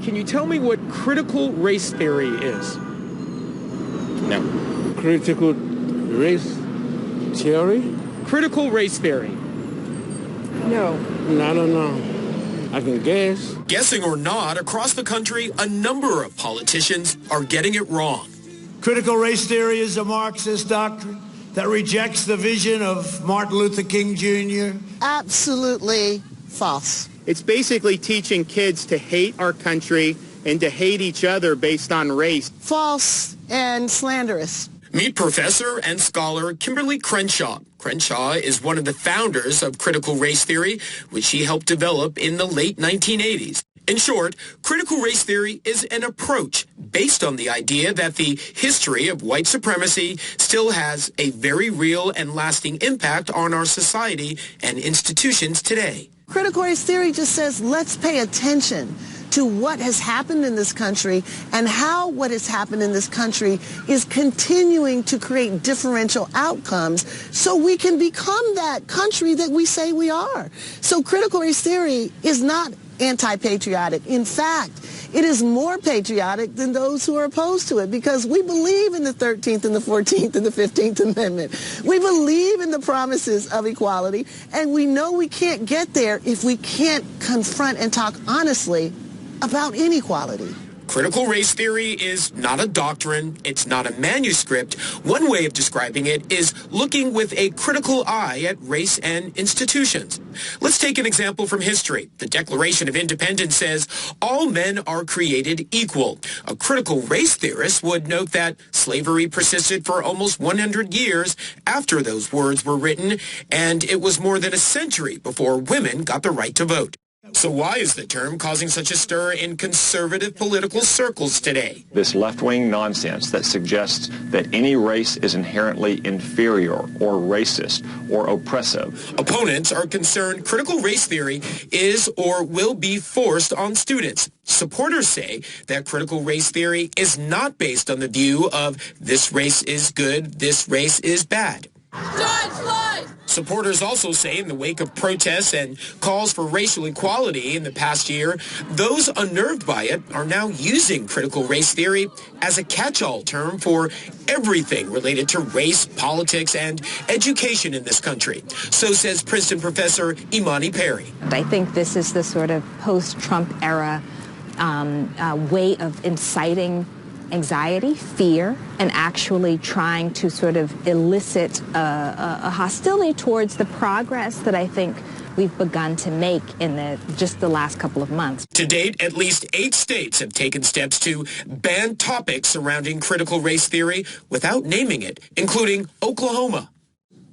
Can you tell me what critical race theory is? No. Critical race theory? Critical race theory. No. I don't know. I can guess. Guessing or not, across the country, a number of politicians are getting it wrong. Critical race theory is a Marxist doctrine that rejects the vision of Martin Luther King Jr. Absolutely false. It's basically teaching kids to hate our country and to hate each other based on race. False and slanderous. Meet professor and scholar Kimberly Crenshaw. Crenshaw is one of the founders of critical race theory, which she helped develop in the late 1980s. In short, critical race theory is an approach based on the idea that the history of white supremacy still has a very real and lasting impact on our society and institutions today. Critical race theory just says, let's pay attention to what has happened in this country and how what has happened in this country is continuing to create differential outcomes so we can become that country that we say we are. So critical race theory is not anti-patriotic. In fact, it is more patriotic than those who are opposed to it because we believe in the 13th and the 14th and the 15th Amendment. We believe in the promises of equality, and we know we can't get there if we can't confront and talk honestly about inequality. Critical race theory is not a doctrine. It's not a manuscript. One way of describing it is looking with a critical eye at race and institutions. Let's take an example from history. The Declaration of Independence says all men are created equal. A critical race theorist would note that slavery persisted for almost 100 years after those words were written, and it was more than a century before women got the right to vote. So why is the term causing such a stir in conservative political circles today? This left-wing nonsense that suggests that any race is inherently inferior or racist or oppressive. Opponents are concerned critical race theory is or will be forced on students. Supporters say that critical race theory is not based on the view of this race is good, this race is bad. George Floyd! Supporters also say in the wake of protests and calls for racial equality in the past year, those unnerved by it are now using critical race theory as a catch-all term for everything related to race, politics, and education in this country. So says Princeton professor Imani Perry. I think this is the sort of post-Trump era way of inciting anxiety, fear, and actually trying to sort of elicit a hostility towards the progress that I think we've begun to make in just the last couple of months. To date, at least 8 states have taken steps to ban topics surrounding critical race theory without naming it, including Oklahoma.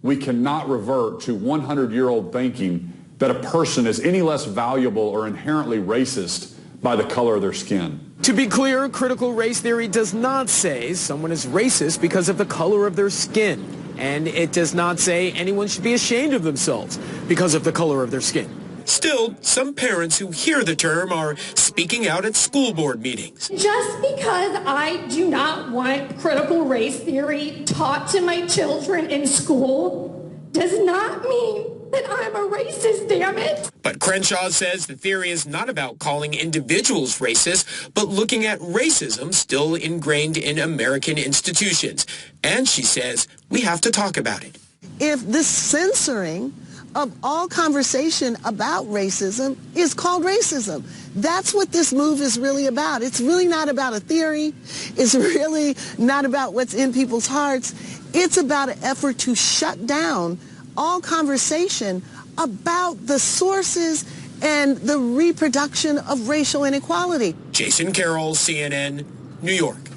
We cannot revert to 100-year-old thinking that a person is any less valuable or inherently racist by the color of their skin. To be clear, critical race theory does not say someone is racist because of the color of their skin. And it does not say anyone should be ashamed of themselves because of the color of their skin. Still, some parents who hear the term are speaking out at school board meetings. Just because I do not want critical race theory taught to my children in school does not mean that I'm a racist, damn it. But Crenshaw says the theory is not about calling individuals racist, but looking at racism still ingrained in American institutions. And she says we have to talk about it. If this censoring of all conversation about racism is called racism, that's what this move is really about. It's really not about a theory. It's really not about what's in people's hearts. It's about an effort to shut down all conversation about the sources and the reproduction of racial inequality. Jason Carroll, CNN, New York.